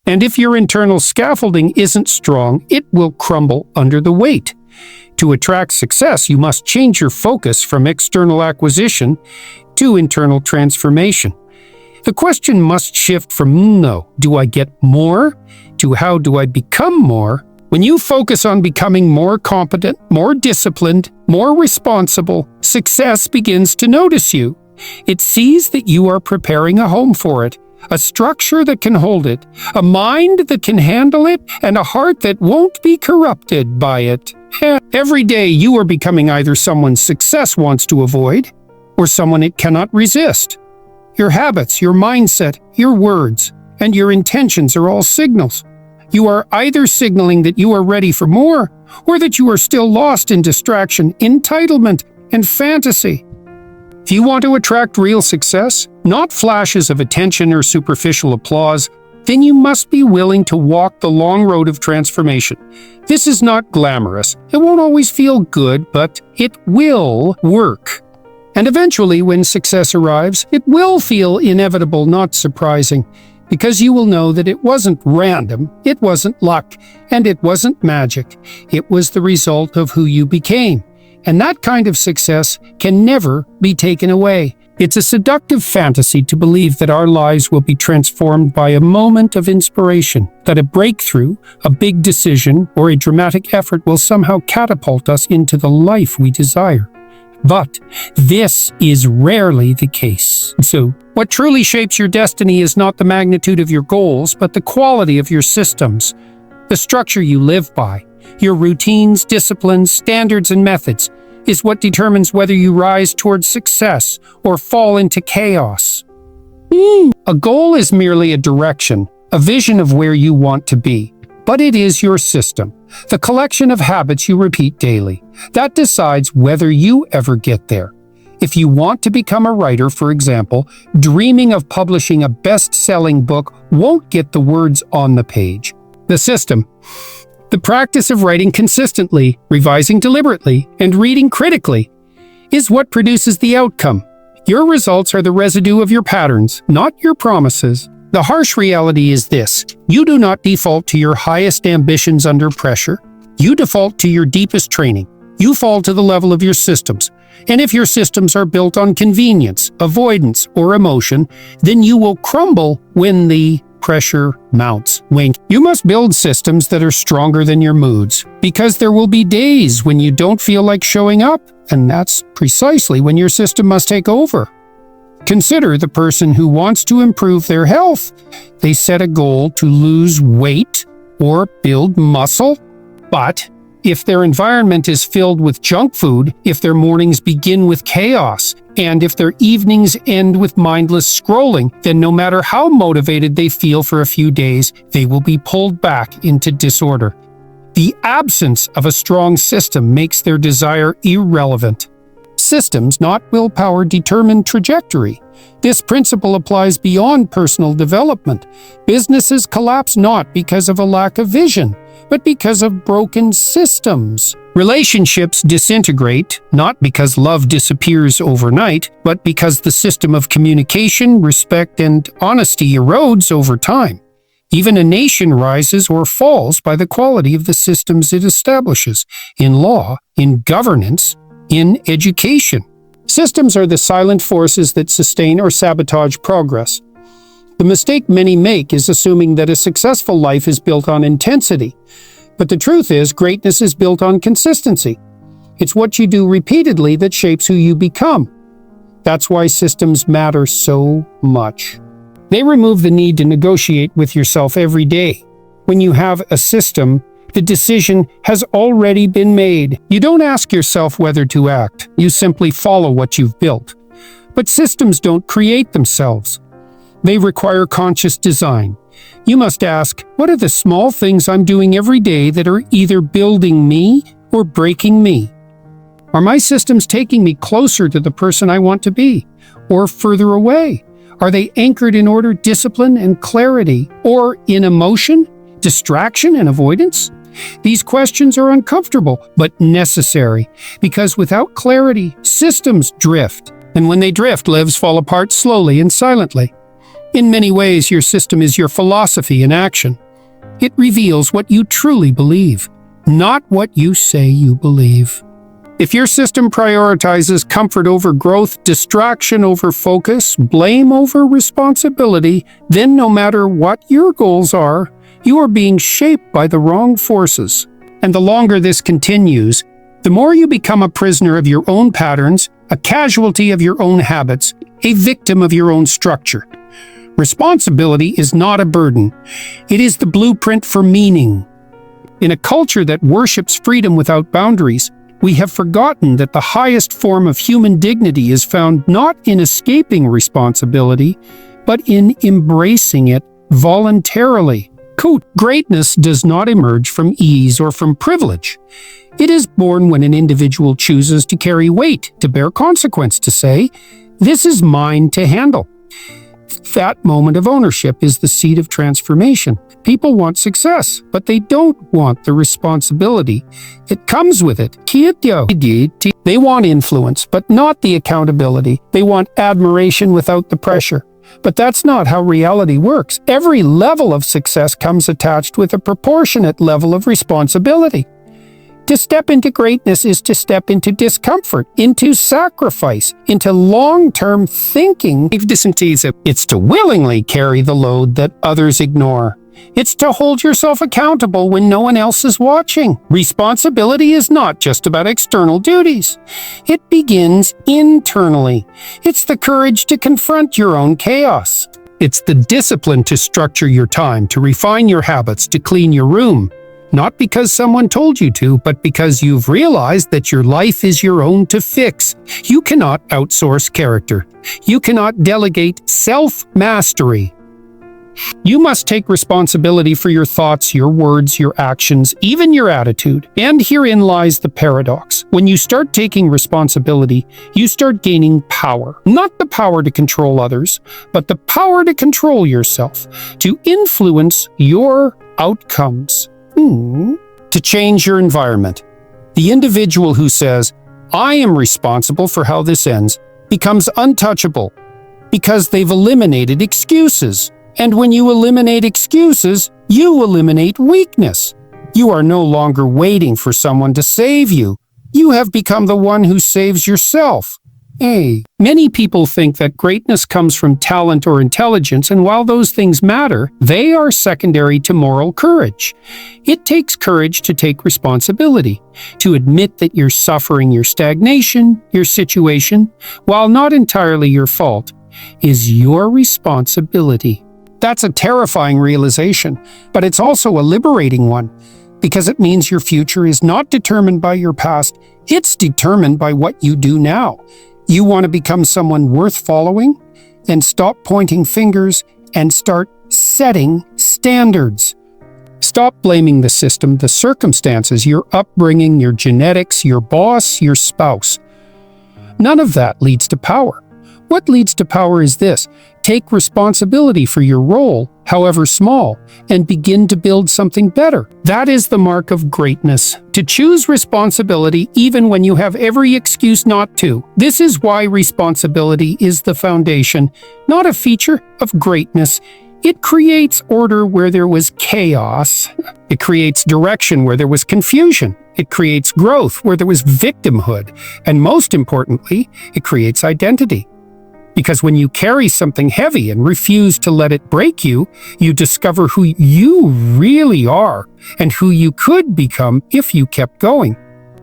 And if your internal scaffolding isn't strong, it will crumble under the weight. To attract success, you must change your focus from external acquisition to internal transformation. The question must shift from, no, do I get more, to how do I become more? When you focus on becoming more competent, more disciplined, more responsible, success begins to notice you. It sees that you are preparing a home for it, a structure that can hold it, a mind that can handle it, and a heart that won't be corrupted by it. Every day you are becoming either someone success wants to avoid, or someone it cannot resist. Your habits, your mindset, your words, and your intentions are all signals. You are either signaling that you are ready for more, or that you are still lost in distraction, entitlement, and fantasy. If you want to attract real success, not flashes of attention or superficial applause, then you must be willing to walk the long road of transformation. This is not glamorous. It won't always feel good, but it will work. And eventually, when success arrives, it will feel inevitable, not surprising, because you will know that it wasn't random, it wasn't luck, and it wasn't magic. It was the result of who you became. And that kind of success can never be taken away. It's a seductive fantasy to believe that our lives will be transformed by a moment of inspiration, that a breakthrough, a big decision, or a dramatic effort will somehow catapult us into the life we desire. But this is rarely the case. So, what truly shapes your destiny is not the magnitude of your goals, but the quality of your systems, the structure you live by. Your routines, disciplines, standards, and methods is what determines whether you rise towards success or fall into chaos. A goal is merely a direction, a vision of where you want to be, but it is your system, the collection of habits you repeat daily, that decides whether you ever get there. If you want to become a writer, for example, dreaming of publishing a best-selling book won't get the words on the page. The system, the practice of writing consistently, revising deliberately, and reading critically, is what produces the outcome. Your results are the residue of your patterns, not your promises. The harsh reality is this: you do not default to your highest ambitions under pressure. You default to your deepest training. You fall to the level of your systems. And if your systems are built on convenience, avoidance, or emotion, then you will crumble when the pressure mounts. Wink. You must build systems that are stronger than your moods, because there will be days when you don't feel like showing up, and that's precisely when your system must take over. Consider the person who wants to improve their health. They set a goal to lose weight or build muscle, but if their environment is filled with junk food, if their mornings begin with chaos, and if their evenings end with mindless scrolling, then no matter how motivated they feel for a few days, they will be pulled back into disorder. The absence of a strong system makes their desire irrelevant. Systems, not willpower, determine trajectory. This principle applies beyond personal development. Businesses collapse not because of a lack of vision, but because of broken systems. Relationships disintegrate, not because love disappears overnight, but because the system of communication, respect, and honesty erodes over time. Even a nation rises or falls by the quality of the systems it establishes, in law, in governance, in education. Systems are the silent forces that sustain or sabotage progress. The mistake many make is assuming that a successful life is built on intensity. But the truth is, greatness is built on consistency. It's what you do repeatedly that shapes who you become. That's why systems matter so much. They remove the need to negotiate with yourself every day. When you have a system, the decision has already been made. You don't ask yourself whether to act. You simply follow what you've built. But systems don't create themselves. They require conscious design. You must ask, what are the small things I'm doing every day that are either building me or breaking me? Are my systems taking me closer to the person I want to be, or further away? Are they anchored in order, discipline, and clarity, or in emotion, distraction, and avoidance? These questions are uncomfortable, but necessary, because without clarity, systems drift. And when they drift, lives fall apart slowly and silently. In many ways, your system is your philosophy in action. It reveals what you truly believe, not what you say you believe. If your system prioritizes comfort over growth, distraction over focus, blame over responsibility, then no matter what your goals are, you are being shaped by the wrong forces. And the longer this continues, the more you become a prisoner of your own patterns, a casualty of your own habits, a victim of your own structure. Responsibility is not a burden. It is the blueprint for meaning. In a culture that worships freedom without boundaries, we have forgotten that the highest form of human dignity is found not in escaping responsibility, but in embracing it voluntarily. Quote, greatness does not emerge from ease or from privilege. It is born when an individual chooses to carry weight, to bear consequence, to say, "This is mine to handle." That moment of ownership is the seed of transformation. People want success, but they don't want the responsibility that comes with it. They want influence, but not the accountability. They want admiration without the pressure. But that's not how reality works. Every level of success comes attached with a proportionate level of responsibility. To step into greatness is to step into discomfort, into sacrifice, into long-term thinking. It's to willingly carry the load that others ignore. It's to hold yourself accountable when no one else is watching. Responsibility is not just about external duties. It begins internally. It's the courage to confront your own chaos. It's the discipline to structure your time, to refine your habits, to clean your room. Not because someone told you to, but because you've realized that your life is your own to fix. You cannot outsource character. You cannot delegate self-mastery. You must take responsibility for your thoughts, your words, your actions, even your attitude. And herein lies the paradox. When you start taking responsibility, you start gaining power. Not the power to control others, but the power to control yourself, to influence your outcomes. To change your environment. The individual who says, "I am responsible for how this ends," becomes untouchable because they've eliminated excuses. And when you eliminate excuses, you eliminate weakness. You are no longer waiting for someone to save you. You have become the one who saves yourself. Many people think that greatness comes from talent or intelligence, and while those things matter, they are secondary to moral courage. It takes courage to take responsibility, to admit that you're suffering your stagnation, your situation, while not entirely your fault, is your responsibility. That's a terrifying realization, but it's also a liberating one, because it means your future is not determined by your past, it's determined by what you do now. You want to become someone worth following? Then stop pointing fingers and start setting standards. Stop blaming the system, the circumstances, your upbringing, your genetics, your boss, your spouse. None of that leads to power. What leads to power is this: take responsibility for your role, however small, and begin to build something better. That is the mark of greatness, to choose responsibility even when you have every excuse not to. This is why responsibility is the foundation, not a feature, of greatness. It creates order where there was chaos. It creates direction where there was confusion. It creates growth where there was victimhood. And most importantly, it creates identity. Because when you carry something heavy and refuse to let it break you, you discover who you really are and who you could become if you kept going.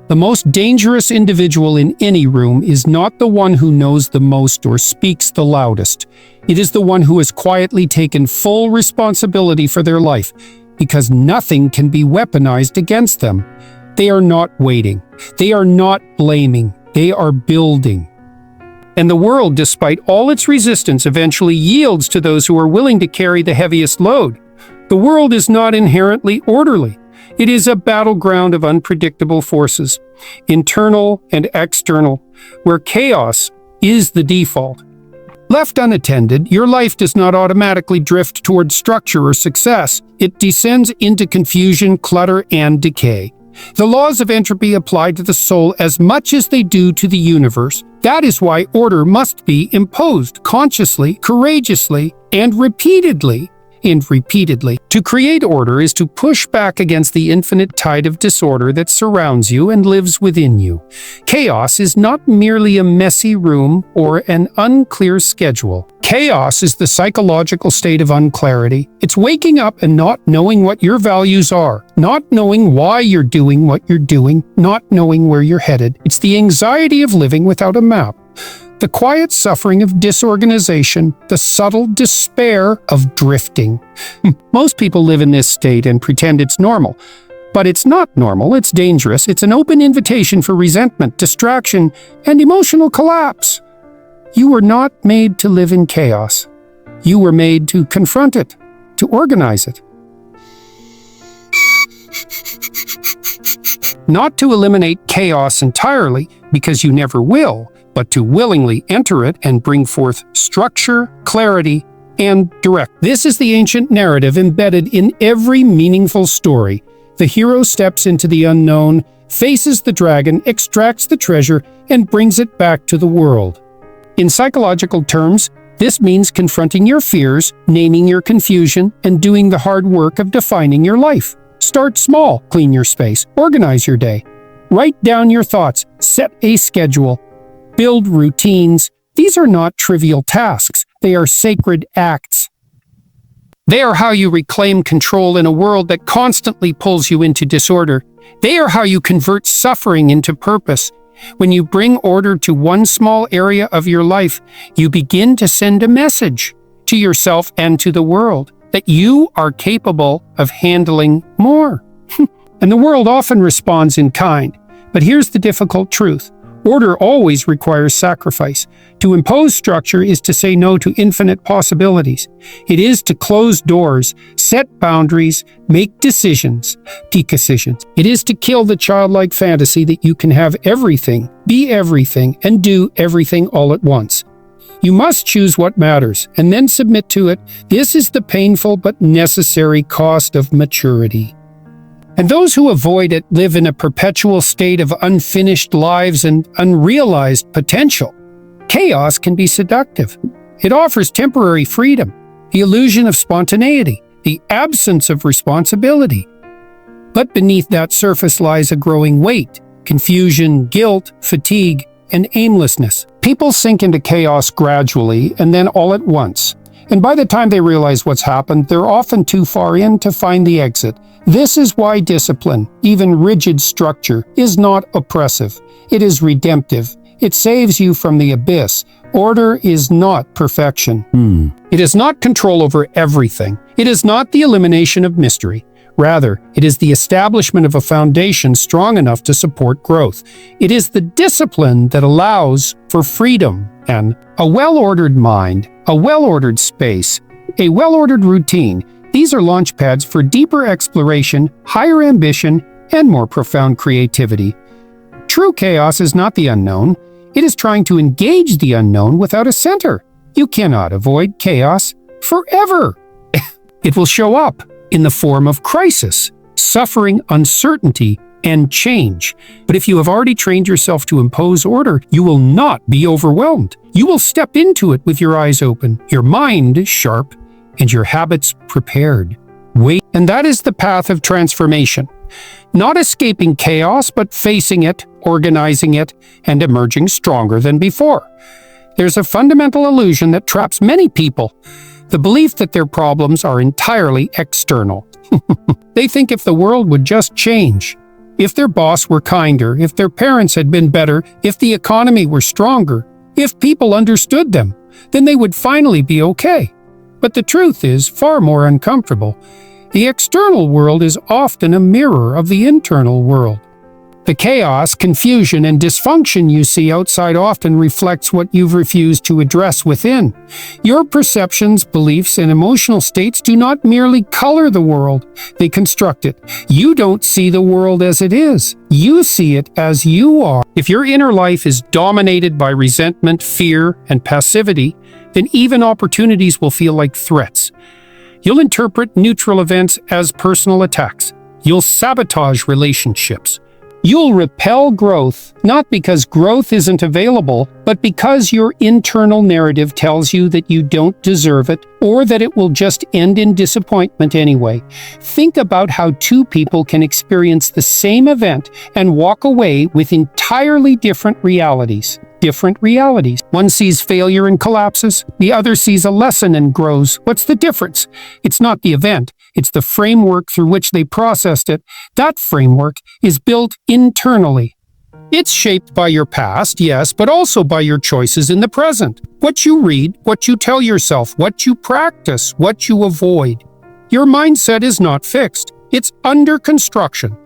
The most dangerous individual in any room is not the one who knows the most or speaks the loudest. It is the one who has quietly taken full responsibility for their life, because nothing can be weaponized against them. They are not waiting. They are not blaming. They are building. And the world, despite all its resistance, eventually yields to those who are willing to carry the heaviest load. The world is not inherently orderly. It is a battleground of unpredictable forces, internal and external, where chaos is the default. Left unattended, your life does not automatically drift toward structure or success. It descends into confusion, clutter, and decay. The laws of entropy apply to the soul as much as they do to the universe. That is why order must be imposed consciously, courageously, and repeatedly. To create order is to push back against the infinite tide of disorder that surrounds you and lives within you. Chaos is not merely a messy room or an unclear schedule. Chaos is the psychological state of unclarity. It's waking up and not knowing what your values are, not knowing why you're doing what you're doing, not knowing where you're headed. It's the anxiety of living without a map. The quiet suffering of disorganization, the subtle despair of drifting. Most people live in this state and pretend it's normal. But it's not normal, it's dangerous, it's an open invitation for resentment, distraction, and emotional collapse. You were not made to live in chaos. You were made to confront it, to organize it. Not to eliminate chaos entirely, because you never will, but to willingly enter it and bring forth structure, clarity, and direct. This is the ancient narrative embedded in every meaningful story. The hero steps into the unknown, faces the dragon, extracts the treasure, and brings it back to the world. In psychological terms, this means confronting your fears, naming your confusion, and doing the hard work of defining your life. Start small, clean your space, organize your day. Write down your thoughts, set a schedule, build routines. These are not trivial tasks. They are sacred acts. They are how you reclaim control in a world that constantly pulls you into disorder. They are how you convert suffering into purpose. When you bring order to one small area of your life, you begin to send a message to yourself and to the world that you are capable of handling more. And the world often responds in kind. But here's the difficult truth. Order always requires sacrifice. To impose structure is to say no to infinite possibilities. It is to close doors, set boundaries, make decisions, peak decisions. It is to kill the childlike fantasy that you can have everything, be everything, and do everything all at once. You must choose what matters, and then submit to it. This is the painful but necessary cost of maturity. And those who avoid it live in a perpetual state of unfinished lives and unrealized potential. Chaos can be seductive. It offers temporary freedom, the illusion of spontaneity, the absence of responsibility. But beneath that surface lies a growing weight, confusion, guilt, fatigue, and aimlessness. People sink into chaos gradually and then all at once. And by the time they realize what's happened, they're often too far in to find the exit. This is why discipline, even rigid structure, is not oppressive. It is redemptive. It saves you from the abyss. Order is not perfection. It is not control over everything. It is not the elimination of mystery. Rather, it is the establishment of a foundation strong enough to support growth. It is the discipline that allows for freedom and a well-ordered mind, a well-ordered space, a well-ordered routine. These are launch pads for deeper exploration, higher ambition, and more profound creativity. True chaos is not the unknown. It is trying to engage the unknown without a center. You cannot avoid chaos forever. It will show up in the form of crisis, suffering, uncertainty, and change. But if you have already trained yourself to impose order, you will not be overwhelmed. You will step into it with your eyes open, your mind sharp, and your habits prepared. And that is the path of transformation. Not escaping chaos, but facing it, organizing it, and emerging stronger than before. There's a fundamental illusion that traps many people. The belief that their problems are entirely external. They think if the world would just change, if their boss were kinder, if their parents had been better, if the economy were stronger, if people understood them, then they would finally be okay. But the truth is far more uncomfortable. The external world is often a mirror of the internal world. The chaos, confusion, and dysfunction you see outside often reflects what you've refused to address within. Your perceptions, beliefs, and emotional states do not merely color the world, they construct it. You don't see the world as it is. You see it as you are. If your inner life is dominated by resentment, fear, and passivity, then even opportunities will feel like threats. You'll interpret neutral events as personal attacks. You'll sabotage relationships. You'll repel growth, not because growth isn't available, but because your internal narrative tells you that you don't deserve it, or that it will just end in disappointment anyway. Think about how two people can experience the same event and walk away with entirely different realities. One sees failure and collapses, the other sees a lesson and grows. What's the difference? It's not the event, it's the framework through which they processed it. That framework is built internally. It's shaped by your past, yes, but also by your choices in the present. What you read, what you tell yourself, what you practice, what you avoid. Your mindset is not fixed. It's under construction.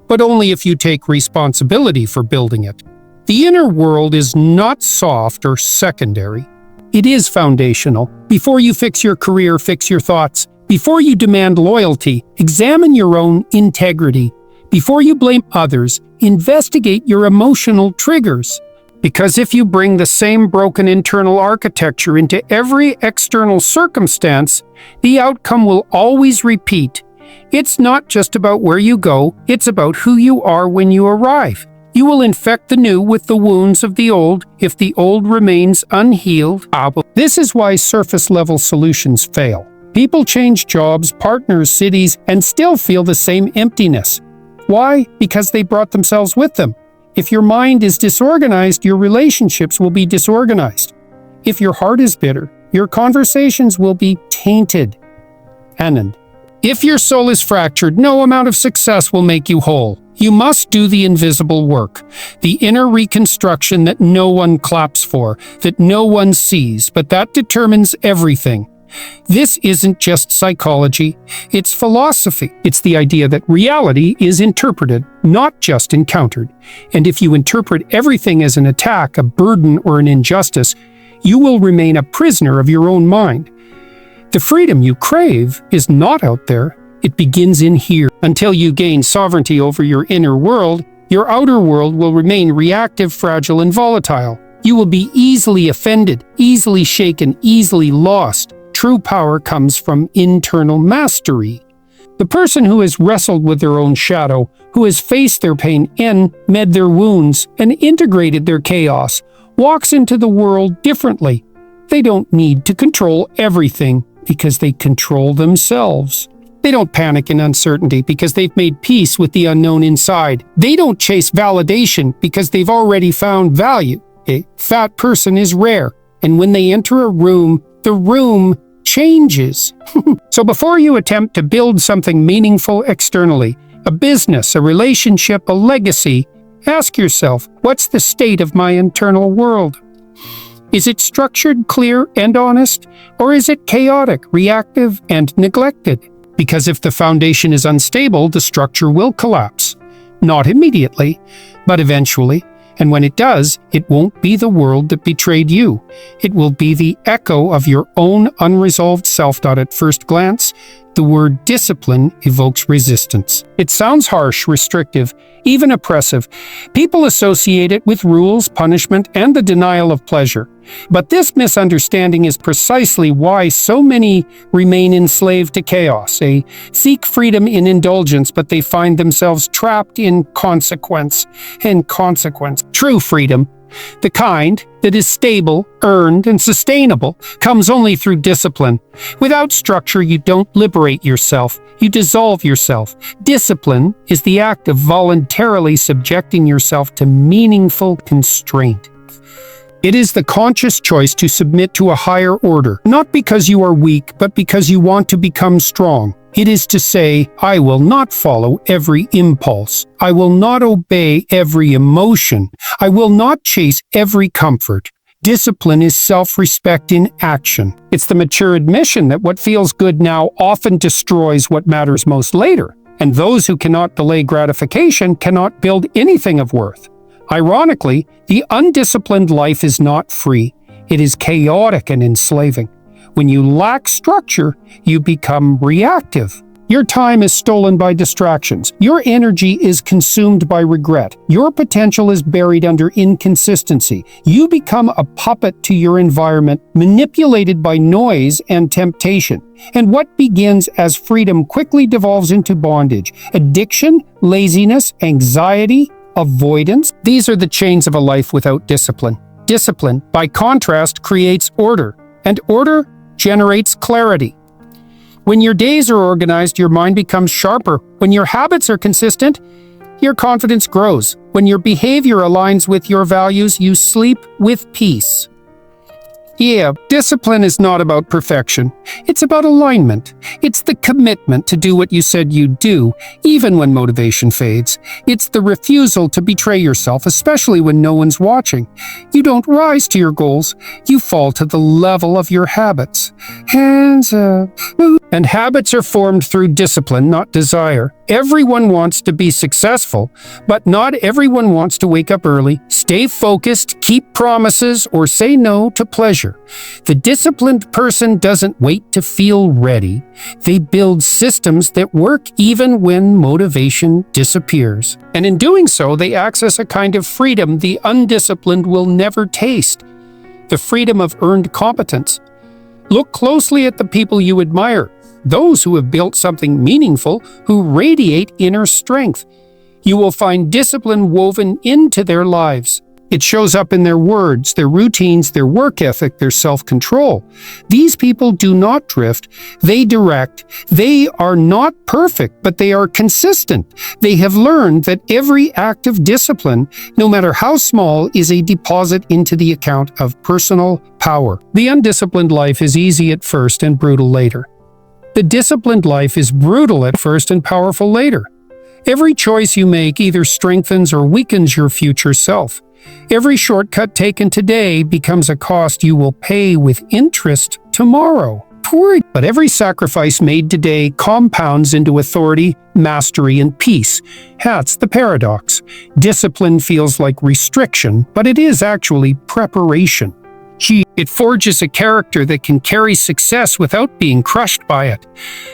But only if you take responsibility for building it. The inner world is not soft or secondary. It is foundational. Before you fix your career, fix your thoughts. Before you demand loyalty, examine your own integrity. Before you blame others, investigate your emotional triggers. Because if you bring the same broken internal architecture into every external circumstance, the outcome will always repeat. It's not just about where you go, it's about who you are when you arrive. You will infect the new with the wounds of the old if the old remains unhealed. This is why surface-level solutions fail. People change jobs, partners, cities, and still feel the same emptiness. Why? Because they brought themselves with them. If your mind is disorganized, your relationships will be disorganized. If your heart is bitter, your conversations will be tainted. Anand. If your soul is fractured, no amount of success will make you whole. You must do the invisible work, the inner reconstruction that no one claps for, that no one sees, but that determines everything. This isn't just psychology, it's philosophy. It's the idea that reality is interpreted, not just encountered. And if you interpret everything as an attack, a burden, or an injustice, you will remain a prisoner of your own mind. The freedom you crave is not out there. It begins in here. Until you gain sovereignty over your inner world, your outer world will remain reactive, fragile, and volatile. You will be easily offended, easily shaken, easily lost. True power comes from internal mastery. The person who has wrestled with their own shadow, who has faced their pain and med their wounds and integrated their chaos, walks into the world differently. They don't need to control everything because they control themselves. They don't panic in uncertainty because they've made peace with the unknown inside. They don't chase validation because they've already found value. A fat person is rare, and when they enter a room, the room changes. So before you attempt to build something meaningful externally, a business, a relationship, a legacy, ask yourself, what's the state of my internal world? Is it structured, clear, and honest? Or is it chaotic, reactive, and neglected? Because if the foundation is unstable, the structure will collapse. Not immediately, but eventually. And when it does, it won't be the world that betrayed you. It will be the echo of your own unresolved self-doubt. At first glance, the word discipline evokes resistance. It sounds harsh, restrictive, even oppressive. People associate it with rules, punishment, and the denial of pleasure. But this misunderstanding is precisely why so many remain enslaved to chaos. They seek freedom in indulgence, but they find themselves trapped in consequence. True freedom, the kind that is stable, earned, and sustainable, comes only through discipline. Without structure, you don't liberate yourself. You dissolve yourself. Discipline is the act of voluntarily subjecting yourself to meaningful constraint. It is the conscious choice to submit to a higher order, not because you are weak, but because you want to become strong. It is to say, I will not follow every impulse. I will not obey every emotion. I will not chase every comfort. Discipline is self-respect in action. It's the mature admission that what feels good now often destroys what matters most later. And those who cannot delay gratification cannot build anything of worth. Ironically, the undisciplined life is not free. It is chaotic and enslaving. When you lack structure, you become reactive. Your time is stolen by distractions. Your energy is consumed by regret. Your potential is buried under inconsistency. You become a puppet to your environment, manipulated by noise and temptation. And what begins as freedom quickly devolves into bondage. Addiction, laziness, anxiety, avoidance. These are the chains of a life without discipline. Discipline, by contrast, creates order, and order generates clarity. When your days are organized, your mind becomes sharper. When your habits are consistent, your confidence grows. When your behavior aligns with your values, you sleep with peace. Yeah, discipline is not about perfection. It's about alignment. It's the commitment to do what you said you'd do, even when motivation fades. It's the refusal to betray yourself, especially when no one's watching. You don't rise to your goals. You fall to the level of your habits. Hands up. And habits are formed through discipline, not desire. Everyone wants to be successful, but not everyone wants to wake up early, stay focused, keep promises, or say no to pleasure. The disciplined person doesn't wait to feel ready. They build systems that work even when motivation disappears. And in doing so, they access a kind of freedom the undisciplined will never taste. The freedom of earned competence. Look closely at the people you admire. Those who have built something meaningful, who radiate inner strength. You will find discipline woven into their lives. It shows up in their words, their routines, their work ethic, their self-control. These people do not drift, they direct. They are not perfect, but they are consistent. They have learned that every act of discipline, no matter how small, is a deposit into the account of personal power. The undisciplined life is easy at first and brutal later. The disciplined life is brutal at first and powerful later. Every choice you make either strengthens or weakens your future self. Every shortcut taken today becomes a cost you will pay with interest tomorrow. But every sacrifice made today compounds into authority, mastery, and peace. That's the paradox. Discipline feels like restriction, but it is actually preparation. It forges a character that can carry success without being crushed by it.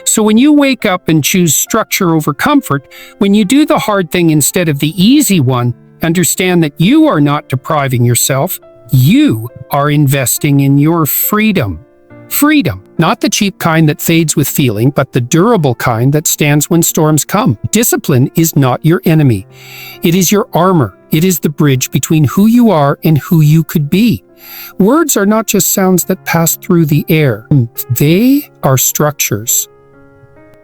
So when you wake up and choose structure over comfort, when you do the hard thing instead of the easy one, understand that you are not depriving yourself. You are investing in your freedom. Freedom, not the cheap kind that fades with feeling, but the durable kind that stands when storms come. Discipline is not your enemy. It is your armor. It is the bridge between who you are and who you could be. Words are not just sounds that pass through the air. They are structures.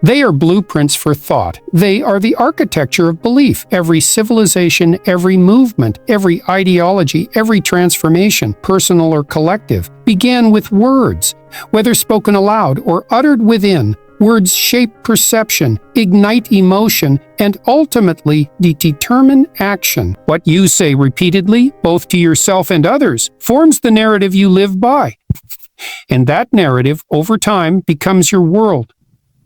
They are blueprints for thought. They are the architecture of belief. Every civilization, every movement, every ideology, every transformation, personal or collective, began with words. Whether spoken aloud or uttered within, words shape perception, ignite emotion, and ultimately determine action. What you say repeatedly, both to yourself and others, forms the narrative you live by. And that narrative, over time, becomes your world.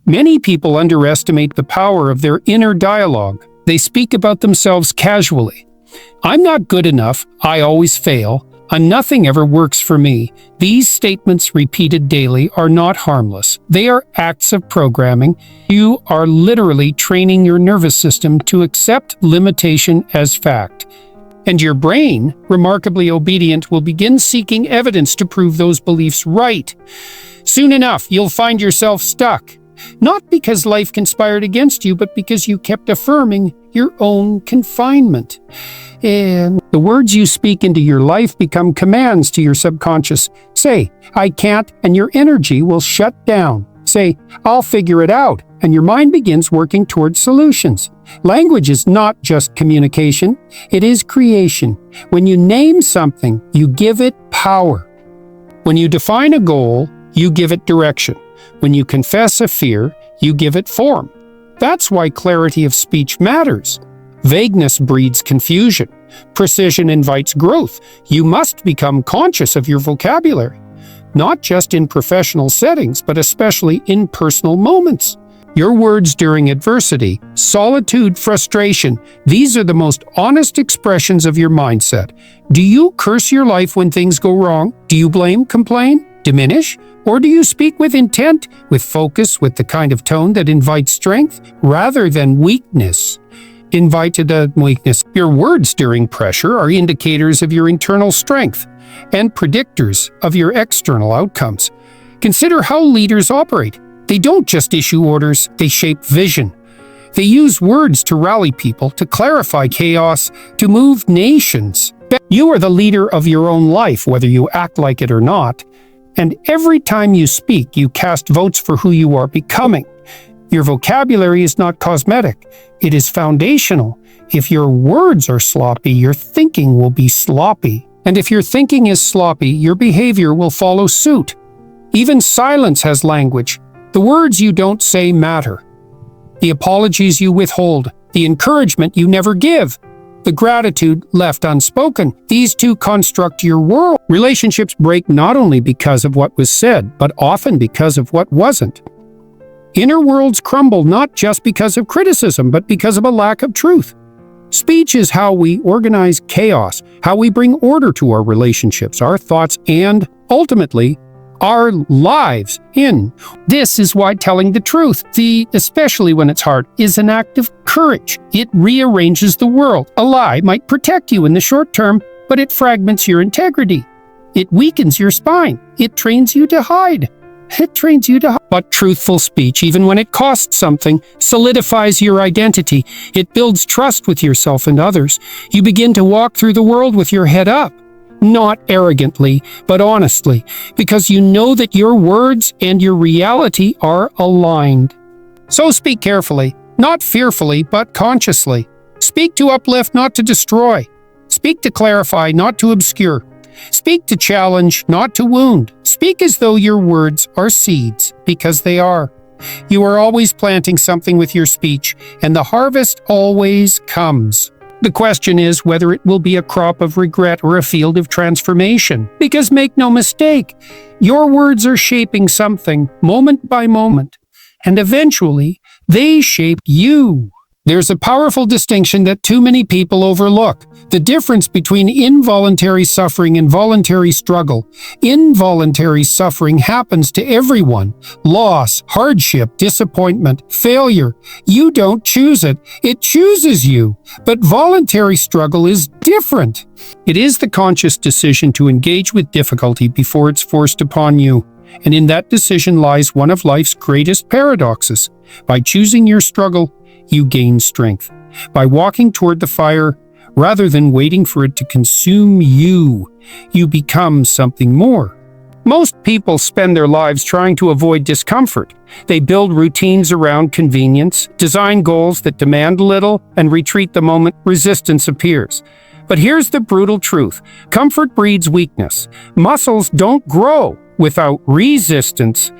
Many people underestimate the power of their inner dialogue. They speak about themselves casually. I'm not good enough. I always fail. Nothing ever works for me. These statements repeated daily are not harmless. They are acts of programming. You are literally training your nervous system to accept limitation as fact. And your brain, remarkably obedient, will begin seeking evidence to prove those beliefs right. Soon enough, you'll find yourself stuck. Not because life conspired against you, but because you kept affirming your own confinement. And the words you speak into your life become commands to your subconscious. Say, I can't, and your energy will shut down. Say, I'll figure it out, and your mind begins working towards solutions. Language is not just communication, it is creation. When you name something, you give it power. When you define a goal, you give it direction. When you confess a fear, you give it form. That's why clarity of speech matters. Vagueness breeds confusion. Precision invites growth. You must become conscious of your vocabulary, not just in professional settings, but especially in personal moments. Your words during adversity, solitude, frustration, these are the most honest expressions of your mindset. Do you curse your life when things go wrong? Do you blame, complain, diminish? Or do you speak with intent, with focus, with the kind of tone that invites strength rather than weakness? Invited weakness. Your words during pressure are indicators of your internal strength and predictors of your external outcomes. Consider how leaders operate. They don't just issue orders, they shape vision. They use words to rally people, to clarify chaos, to move nations. You are the leader of your own life, whether you act like it or not. And every time you speak, you cast votes for who you are becoming. Your vocabulary is not cosmetic. It is foundational. If your words are sloppy, your thinking will be sloppy. And if your thinking is sloppy, your behavior will follow suit. Even silence has language. The words you don't say matter. The apologies you withhold, the encouragement you never give, the gratitude left unspoken. These two construct your world. Relationships break not only because of what was said, but often because of what wasn't. Inner worlds crumble not just because of criticism, but because of a lack of truth. Speech is how we organize chaos, how we bring order to our relationships, our thoughts, and, ultimately, our lives in. This is why telling the truth, especially when it's hard, is an act of courage. It rearranges the world. A lie might protect you in the short term, but it fragments your integrity. It weakens your spine. It trains you to hide. But truthful speech, even when it costs something, solidifies your identity. It builds trust with yourself and others. You begin to walk through the world with your head up. Not arrogantly, but honestly, because you know that your words and your reality are aligned. So speak carefully, not fearfully, but consciously. Speak to uplift, not to destroy. Speak to clarify, not to obscure. Speak to challenge, not to wound. Speak as though your words are seeds, because they are. You are always planting something with your speech, and the harvest always comes. The question is whether it will be a crop of regret or a field of transformation. Because make no mistake, your words are shaping something moment by moment, and eventually they shape you. There's a powerful distinction that too many people overlook. The difference between involuntary suffering and voluntary struggle. Involuntary suffering happens to everyone. Loss, hardship, disappointment, failure. You don't choose it. It chooses you. But voluntary struggle is different. It is the conscious decision to engage with difficulty before it's forced upon you. And in that decision lies one of life's greatest paradoxes. By choosing your struggle, you gain strength. By walking toward the fire, rather than waiting for it to consume you, you become something more. Most people spend their lives trying to avoid discomfort. They build routines around convenience, design goals that demand little, and retreat the moment resistance appears. But here's the brutal truth. Comfort breeds weakness. Muscles don't grow without resistance.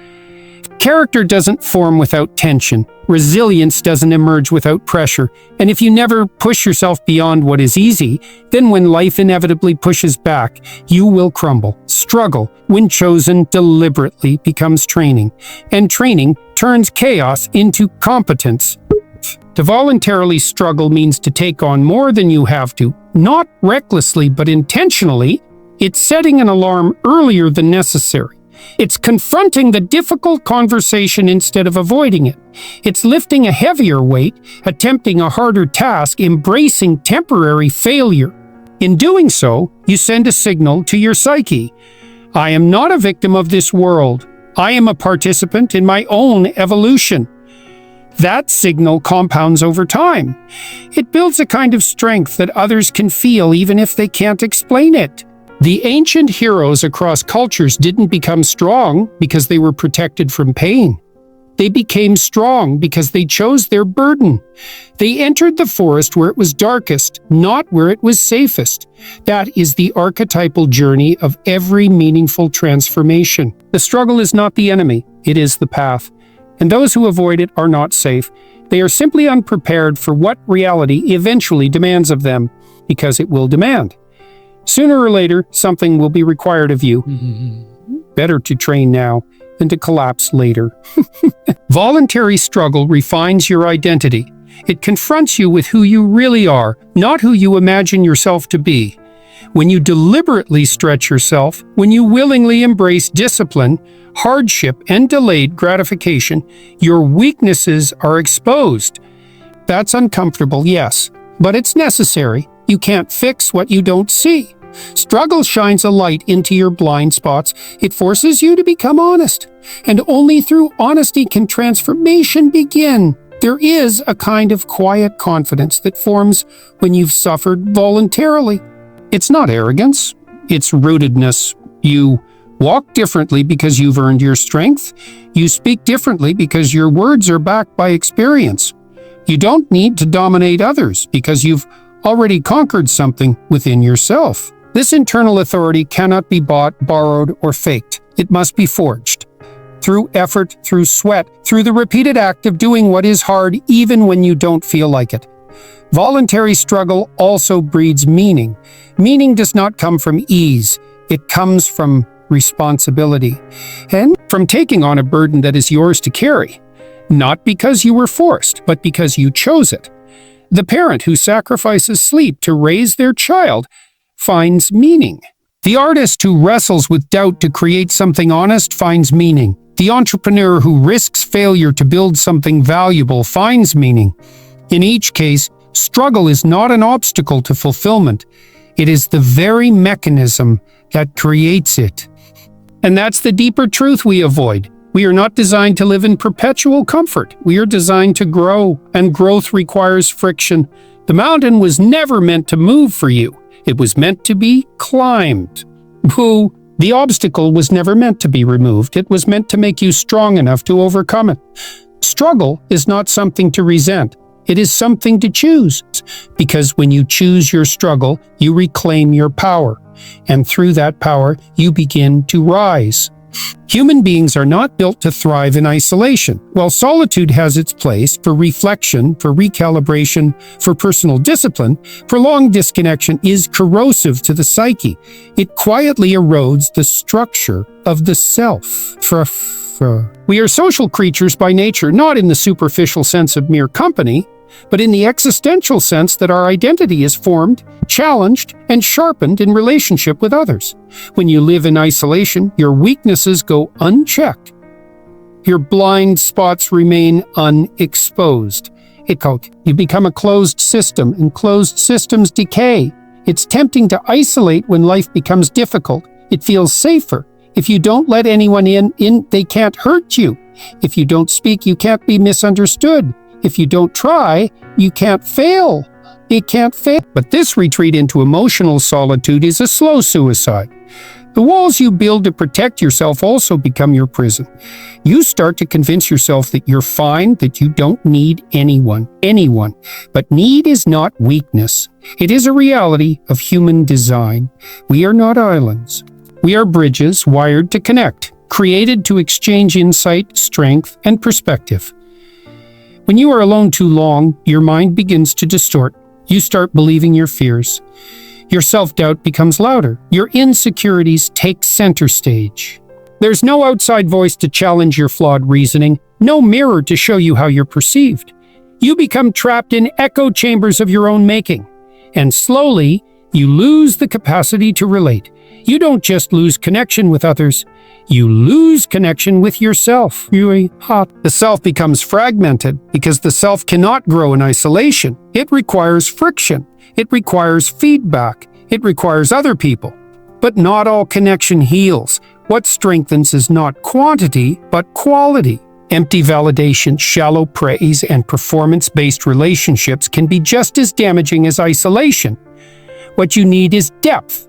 Character doesn't form without tension. Resilience doesn't emerge without pressure. And if you never push yourself beyond what is easy, then when life inevitably pushes back, you will crumble. Struggle, when chosen deliberately, becomes training. And training turns chaos into competence. To voluntarily struggle means to take on more than you have to, not recklessly but intentionally. It's setting an alarm earlier than necessary. It's confronting the difficult conversation instead of avoiding it. It's lifting a heavier weight, attempting a harder task, embracing temporary failure. In doing so, you send a signal to your psyche. I am not a victim of this world. I am a participant in my own evolution. That signal compounds over time. It builds a kind of strength that others can feel even if they can't explain it. The ancient heroes across cultures didn't become strong because they were protected from pain. They became strong because they chose their burden. They entered the forest where it was darkest, not where it was safest. That is the archetypal journey of every meaningful transformation. The struggle is not the enemy, it is the path. And those who avoid it are not safe. They are simply unprepared for what reality eventually demands of them, because it will demand. Sooner or later, something will be required of you. Better to train now than to collapse later. Voluntary struggle refines your identity. It confronts you with who you really are, not who you imagine yourself to be. When you deliberately stretch yourself, when you willingly embrace discipline, hardship, and delayed gratification, your weaknesses are exposed. That's uncomfortable, yes, but it's necessary. You can't fix what you don't see. Struggle shines a light into your blind spots. It forces you to become honest. And only through honesty can transformation begin. There is a kind of quiet confidence that forms when you've suffered voluntarily. It's not arrogance, it's rootedness. You walk differently because you've earned your strength. You speak differently because your words are backed by experience. You don't need to dominate others because you've already conquered something within yourself. This internal authority cannot be bought, borrowed, or faked. It must be forged. Through effort, through sweat, through the repeated act of doing what is hard even when you don't feel like it. Voluntary struggle also breeds meaning. Meaning does not come from ease. It comes from responsibility and from taking on a burden that is yours to carry. Not because you were forced, but because you chose it. The parent who sacrifices sleep to raise their child finds meaning. The artist who wrestles with doubt to create something honest finds meaning. The entrepreneur who risks failure to build something valuable finds meaning. In each case, struggle is not an obstacle to fulfillment. It is the very mechanism that creates it. And that's the deeper truth we avoid. We are not designed to live in perpetual comfort. We are designed to grow, and growth requires friction. The mountain was never meant to move for you. It was meant to be climbed. The obstacle was never meant to be removed. It was meant to make you strong enough to overcome it. Struggle is not something to resent. It is something to choose. Because when you choose your struggle, you reclaim your power. And through that power, you begin to rise. Human beings are not built to thrive in isolation. While solitude has its place for reflection, for recalibration, for personal discipline, prolonged disconnection is corrosive to the psyche. It quietly erodes the structure of the self. We are social creatures by nature, not in the superficial sense of mere company, but in the existential sense that our identity is formed, challenged, and sharpened in relationship with others. When you live in isolation, your weaknesses go unchecked. Your blind spots remain unexposed. You become a closed system, and closed systems decay. It's tempting to isolate when life becomes difficult. It feels safer. If you don't let anyone in, they can't hurt you. If you don't speak, you can't be misunderstood. If you don't try, you can't fail. It can't fail. But this retreat into emotional solitude is a slow suicide. The walls you build to protect yourself also become your prison. You start to convince yourself that you're fine, that you don't need anyone. But need is not weakness. It is a reality of human design. We are not islands. We are bridges wired to connect, created to exchange insight, strength, and perspective. When you are alone too long, your mind begins to distort. You start believing your fears. Your self-doubt becomes louder. Your insecurities take center stage. There's no outside voice to challenge your flawed reasoning, no mirror to show you how you're perceived. You become trapped in echo chambers of your own making. And slowly, you lose the capacity to relate. You don't just lose connection with others, you lose connection with yourself. The self becomes fragmented because the self cannot grow in isolation. It requires friction. It requires feedback. It requires other people. But not all connection heals. What strengthens is not quantity, but quality. Empty validation, shallow praise, and performance-based relationships can be just as damaging as isolation. What you need is depth.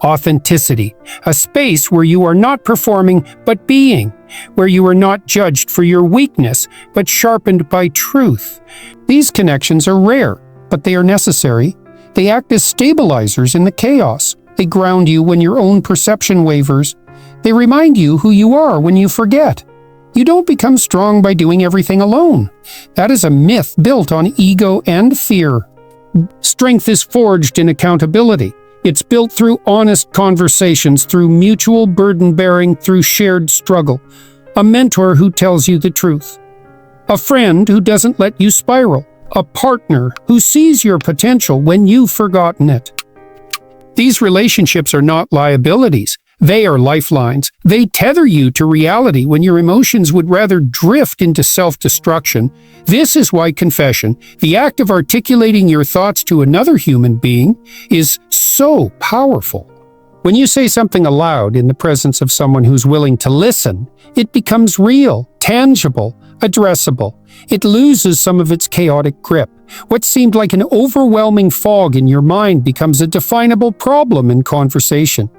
Authenticity, a space where you are not performing but being, where you are not judged for your weakness but sharpened by truth. These connections are rare, but they are necessary. They act as stabilizers in the chaos. They ground you when your own perception wavers. They remind you who you are when you forget. You don't become strong by doing everything alone. That is a myth built on ego and fear. Strength is forged in accountability. It's built through honest conversations, through mutual burden-bearing, through shared struggle. A mentor who tells you the truth. A friend who doesn't let you spiral. A partner who sees your potential when you've forgotten it. These relationships are not liabilities. They are lifelines. They tether you to reality when your emotions would rather drift into self-destruction. This is why confession, the act of articulating your thoughts to another human being, is so powerful. When you say something aloud in the presence of someone who's willing to listen, it becomes real, tangible, addressable. It loses some of its chaotic grip. What seemed like an overwhelming fog in your mind becomes a definable problem in conversation.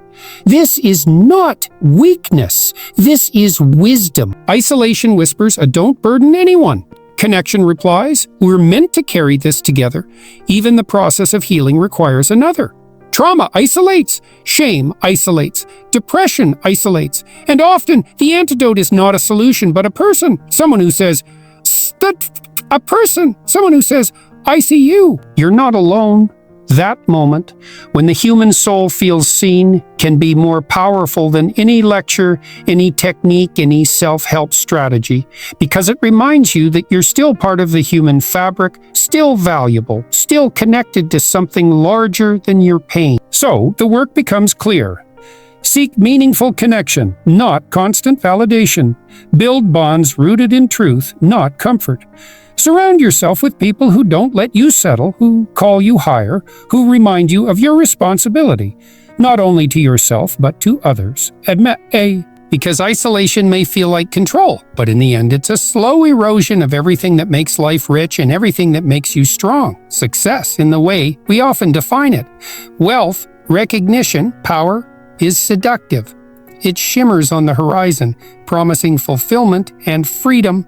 This is not weakness. This is wisdom. Isolation whispers a "don't burden anyone." Connection replies, "we're meant to carry this together. Even the process of healing requires another." Trauma isolates. Shame isolates. Depression isolates. And often, the antidote is not a solution, but a person. Someone who says, Someone who says, "I see you." You're not alone. That moment, when the human soul feels seen, can be more powerful than any lecture, any technique, any self-help strategy, because it reminds you that you're still part of the human fabric, still valuable, still connected to something larger than your pain. So, the work becomes clear. Seek meaningful connection, not constant validation. Build bonds rooted in truth, not comfort. Surround yourself with people who don't let you settle, who call you higher, who remind you of your responsibility, not only to yourself, but to others. Because isolation may feel like control, but in the end, it's a slow erosion of everything that makes life rich and everything that makes you strong. Success, in the way we often define it. Wealth, recognition, power, is seductive. It shimmers on the horizon, promising fulfillment and freedom.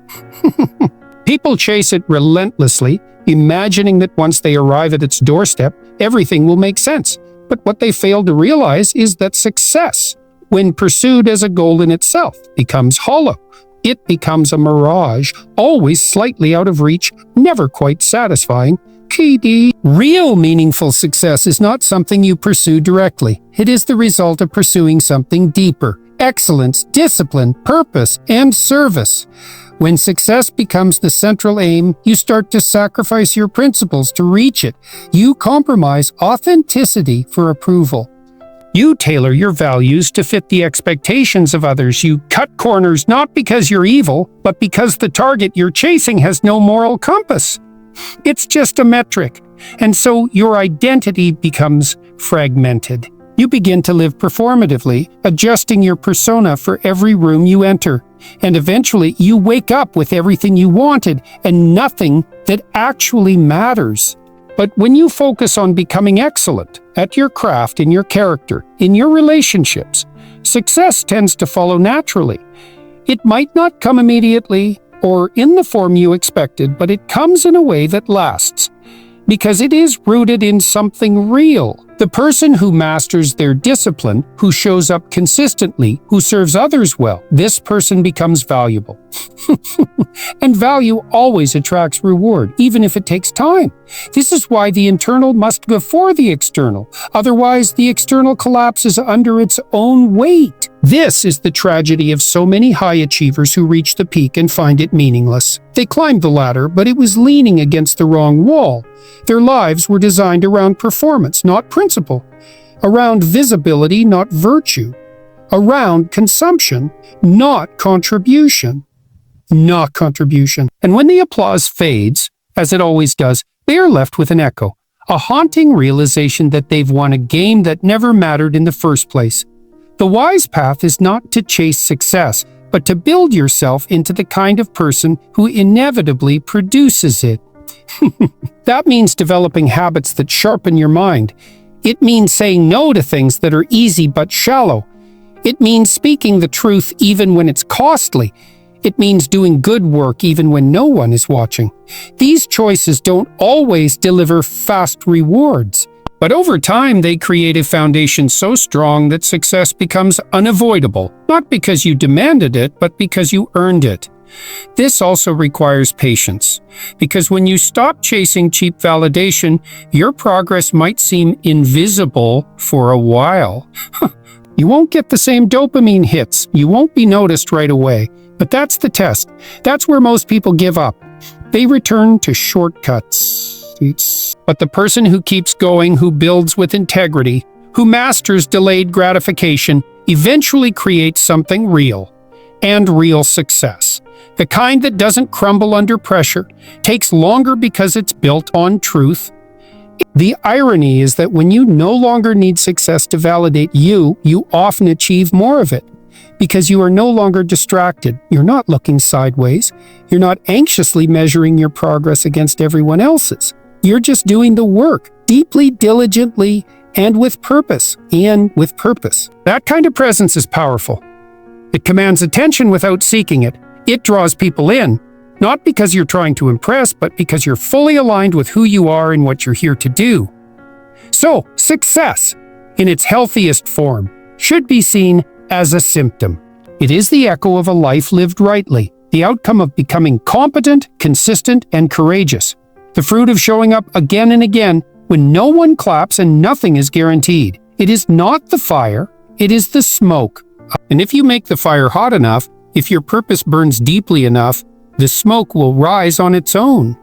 People chase it relentlessly, imagining that once they arrive at its doorstep, everything will make sense. But what they fail to realize is that success, when pursued as a goal in itself, becomes hollow. It becomes a mirage, always slightly out of reach, never quite satisfying. Real meaningful success is not something you pursue directly. It is the result of pursuing something deeper. Excellence, discipline, purpose, and service. When success becomes the central aim, you start to sacrifice your principles to reach it. You compromise authenticity for approval. You tailor your values to fit the expectations of others. You cut corners not because you're evil, but because the target you're chasing has no moral compass. It's just a metric. And so your identity becomes fragmented. You begin to live performatively, adjusting your persona for every room you enter. And eventually, you wake up with everything you wanted and nothing that actually matters. But when you focus on becoming excellent at your craft, in your character, in your relationships, success tends to follow naturally. It might not come immediately or in the form you expected, but it comes in a way that lasts, because it is rooted in something real. The person who masters their discipline, who shows up consistently, who serves others well, this person becomes valuable. And value always attracts reward, even if it takes time. This is why the internal must go before the external. Otherwise, the external collapses under its own weight. This is the tragedy of so many high achievers who reach the peak and find it meaningless. They climbed the ladder, but it was leaning against the wrong wall. Their lives were designed around performance, not principle. Around visibility, not virtue. Around consumption, not contribution. And when the applause fades, as it always does, they are left with an echo, a haunting realization that they've won a game that never mattered in the first place. The wise path is not to chase success, but to build yourself into the kind of person who inevitably produces it. That means developing habits that sharpen your mind. It means saying no to things that are easy but shallow. It means speaking the truth even when it's costly. It means doing good work even when no one is watching. These choices don't always deliver fast rewards, but over time they create a foundation so strong that success becomes unavoidable, not because you demanded it, but because you earned it. This also requires patience, because when you stop chasing cheap validation, your progress might seem invisible for a while. You won't get the same dopamine hits. You won't be noticed right away. But that's the test. That's where most people give up. They return to shortcuts. But the person who keeps going, who builds with integrity, who masters delayed gratification, eventually creates something real, and real success. The kind that doesn't crumble under pressure, takes longer because it's built on truth. The irony is that when you no longer need success to validate you, you often achieve more of it. because you are no longer distracted. You're not looking sideways. You're not anxiously measuring your progress against everyone else's. You're just doing the work, deeply, diligently, and with purpose. That kind of presence is powerful. It commands attention without seeking it. It draws people in, not because you're trying to impress, but because you're fully aligned with who you are and what you're here to do. So, success, in its healthiest form, should be seen as a symptom. It is the echo of a life lived rightly, the outcome of becoming competent, consistent, and courageous, the fruit of showing up again and again when no one claps and nothing is guaranteed. It is not the fire, it is the smoke. And if you make the fire hot enough, if your purpose burns deeply enough, the smoke will rise on its own.